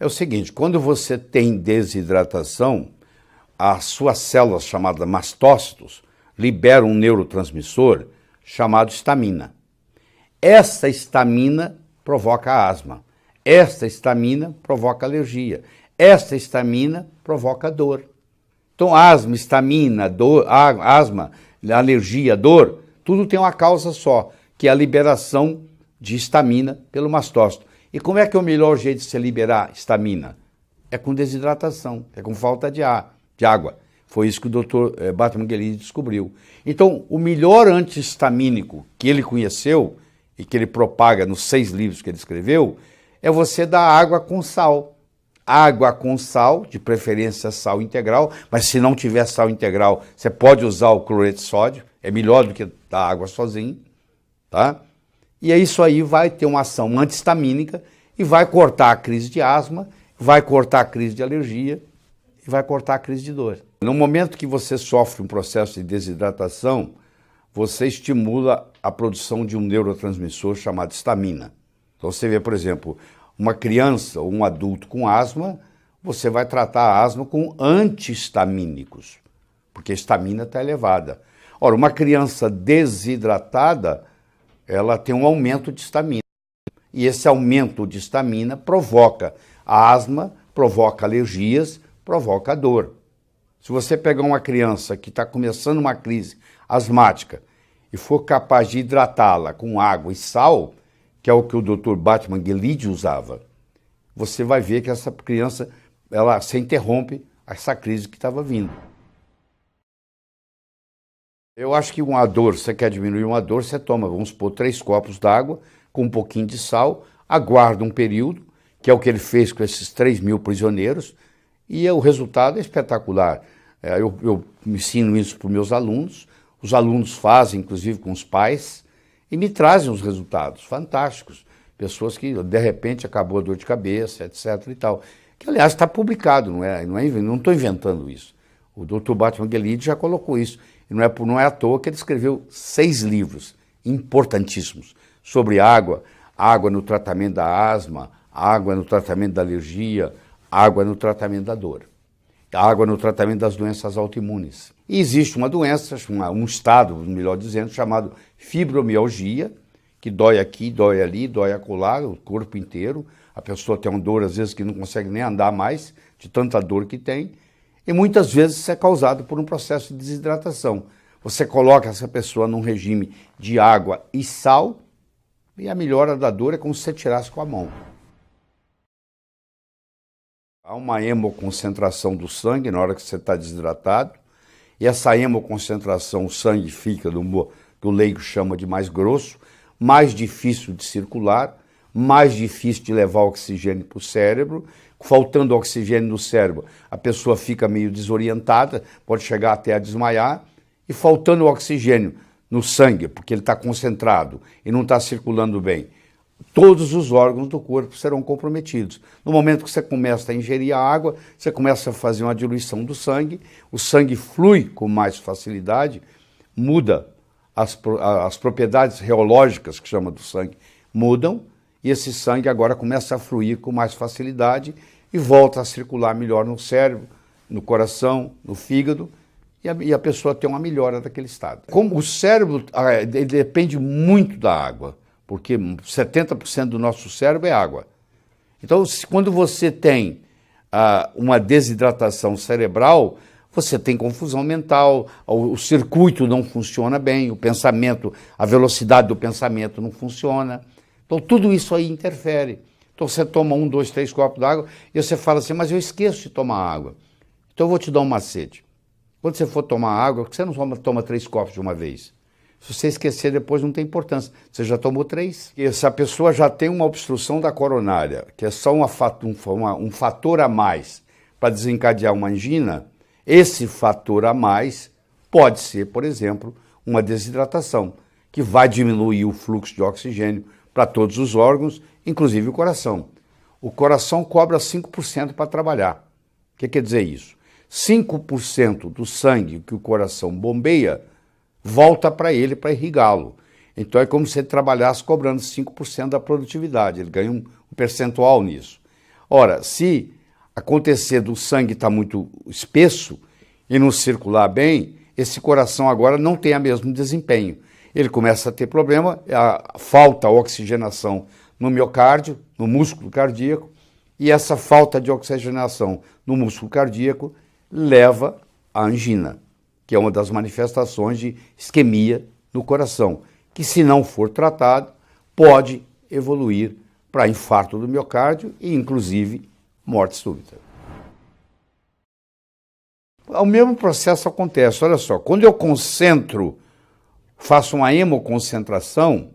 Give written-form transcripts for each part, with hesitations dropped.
É o seguinte, quando você tem desidratação, as suas células chamadas mastócitos liberam um neurotransmissor chamado histamina. Essa histamina provoca asma. Esta histamina provoca alergia. Esta histamina provoca dor. Então, asma, histamina, dor, asma, alergia, dor, tudo tem uma causa só, que é a liberação de histamina pelo mastócito. E como é que é o melhor jeito de se liberar histamina? É com desidratação, é com falta de água. Foi isso que o Dr. Batmanghelidze descobriu. Então, o melhor antihistamínico que ele conheceu e que ele propaga nos 6 livros que ele escreveu é você dar água com sal. Água com sal, de preferência sal integral, mas se não tiver sal integral, você pode usar o cloreto de sódio, é melhor do que dar água sozinho, tá? E isso aí vai ter uma ação antihistamínica e vai cortar a crise de asma, vai cortar a crise de alergia e vai cortar a crise de dor. No momento que você sofre um processo de desidratação, você estimula a produção de um neurotransmissor chamado histamina. Então você vê, por exemplo, uma criança ou um adulto com asma, você vai tratar a asma com antihistamínicos, porque a histamina está elevada. Ora, uma criança desidratada, ela tem um aumento de histamina. E esse aumento de histamina provoca a asma, provoca alergias, provoca dor. Se você pegar uma criança que está começando uma crise asmática e for capaz de hidratá-la com água e sal, que é o que o Dr. Batmanghelidze usava, você vai ver que essa criança, ela se interrompe essa crise que estava vindo. Eu acho que uma dor, você quer diminuir uma dor, você toma, vamos supor, 3 copos d'água com um pouquinho de sal, aguarda um período, que é o que ele fez com esses 3.000 prisioneiros, e o resultado é espetacular. Eu ensino isso para os meus alunos, os alunos fazem, inclusive, com os pais, e me trazem os resultados fantásticos. Pessoas que, de repente, acabou a dor de cabeça, etc. e tal. Que, aliás, está publicado, não estou inventando isso. O Dr. Batmanghelidze já colocou isso. E não é à toa que ele escreveu 6 livros importantíssimos sobre água, água no tratamento da asma, água no tratamento da alergia, água no tratamento da dor, água no tratamento das doenças autoimunes. E existe uma doença, um estado, melhor dizendo, chamado fibromialgia, que dói aqui, dói ali, dói acolá, o corpo inteiro. A pessoa tem uma dor, às vezes, que não consegue nem andar mais, de tanta dor que tem. E muitas vezes isso é causado por um processo de desidratação. Você coloca essa pessoa num regime de água e sal, e a melhora da dor é como se você tirasse com a mão. Há uma hemoconcentração do sangue na hora que você está desidratado, e essa hemoconcentração, o sangue fica, que o leigo chama de mais grosso, mais difícil de circular, mais difícil de levar oxigênio para o cérebro. Faltando oxigênio no cérebro, a pessoa fica meio desorientada, pode chegar até a desmaiar, e faltando oxigênio no sangue, porque ele está concentrado e não está circulando bem, todos os órgãos do corpo serão comprometidos. No momento que você começa a ingerir a água, você começa a fazer uma diluição do sangue, o sangue flui com mais facilidade, muda as propriedades reológicas, que chama do sangue, mudam, e esse sangue agora começa a fluir com mais facilidade e volta a circular melhor no cérebro, no coração, no fígado, e a pessoa tem uma melhora daquele estado. Como o cérebro ele depende muito da água, porque 70% do nosso cérebro é água. Então, quando você tem uma desidratação cerebral, você tem confusão mental, o circuito não funciona bem, o pensamento, a velocidade do pensamento não funciona. Então, tudo isso aí interfere. Então, você toma 1, 2, 3 copos d'água e você fala assim, mas eu esqueço de tomar água. Então, eu vou te dar um macete. Quando você for tomar água, por que você não toma 3 copos de uma vez? Se você esquecer depois, não tem importância. Você já tomou 3. E se a pessoa já tem uma obstrução da coronária, que é só um fator a mais para desencadear uma angina, esse fator a mais pode ser, por exemplo, uma desidratação, que vai diminuir o fluxo de oxigênio para todos os órgãos, inclusive o coração. O coração cobra 5% para trabalhar. O que quer dizer isso? 5% do sangue que o coração bombeia volta para ele para irrigá-lo. Então é como se ele trabalhasse cobrando 5% da produtividade, ele ganha um percentual nisso. Ora, se acontecer do sangue estar muito espesso e não circular bem, esse coração agora não tem o mesmo desempenho. Ele começa a ter problema, falta oxigenação no miocárdio, no músculo cardíaco, e essa falta de oxigenação no músculo cardíaco leva à angina, que é uma das manifestações de isquemia no coração, que se não for tratado, pode evoluir para infarto do miocárdio e, inclusive, morte súbita. O mesmo processo acontece, olha só, quando eu concentro, faço uma hemoconcentração,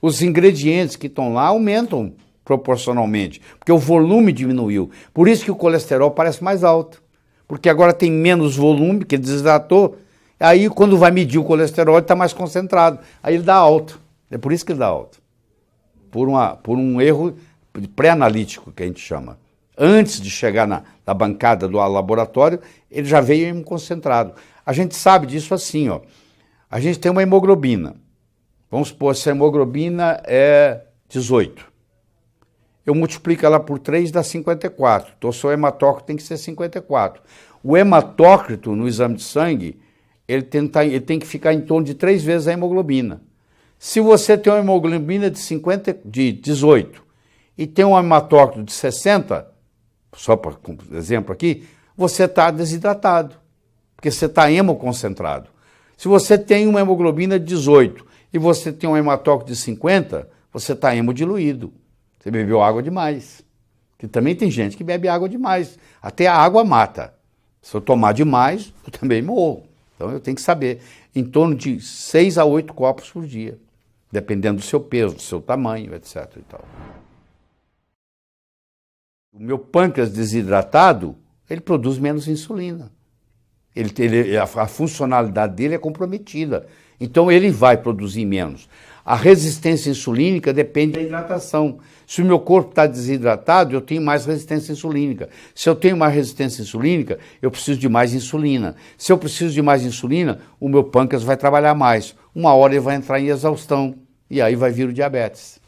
os ingredientes que estão lá aumentam proporcionalmente, porque o volume diminuiu. Por isso que o colesterol parece mais alto, porque agora tem menos volume, que ele desidratou, aí quando vai medir o colesterol ele está mais concentrado, aí ele dá alto. É por isso que ele dá alto. Por um erro pré-analítico, que a gente chama. Antes de chegar na bancada do laboratório, ele já veio concentrado. A gente sabe disso assim, ó. A gente tem uma hemoglobina. Vamos supor, se a hemoglobina é 18. Eu multiplico ela por 3, dá 54. Então, o seu hematócrito tem que ser 54. O hematócrito, no exame de sangue, ele tem que ficar em torno de 3 vezes a hemoglobina. Se você tem uma hemoglobina de 18 e tem um hematócrito de 60, só para exemplo aqui, você está desidratado, porque você está hemoconcentrado. Se você tem uma hemoglobina de 18 e você tem um hematócrito de 50, você está hemodiluído. Você bebeu água demais. Porque também tem gente que bebe água demais. Até a água mata. Se eu tomar demais, eu também morro. Então eu tenho que saber. Em torno de 6 a 8 copos por dia. Dependendo do seu peso, do seu tamanho, etc. E tal. O meu pâncreas desidratado, ele produz menos insulina. A funcionalidade dele é comprometida. Então ele vai produzir menos. A resistência insulínica depende da hidratação. Se o meu corpo está desidratado, eu tenho mais resistência insulínica. Se eu tenho mais resistência insulínica, eu preciso de mais insulina. Se eu preciso de mais insulina, o meu pâncreas vai trabalhar mais. Uma hora ele vai entrar em exaustão e aí vai vir o diabetes.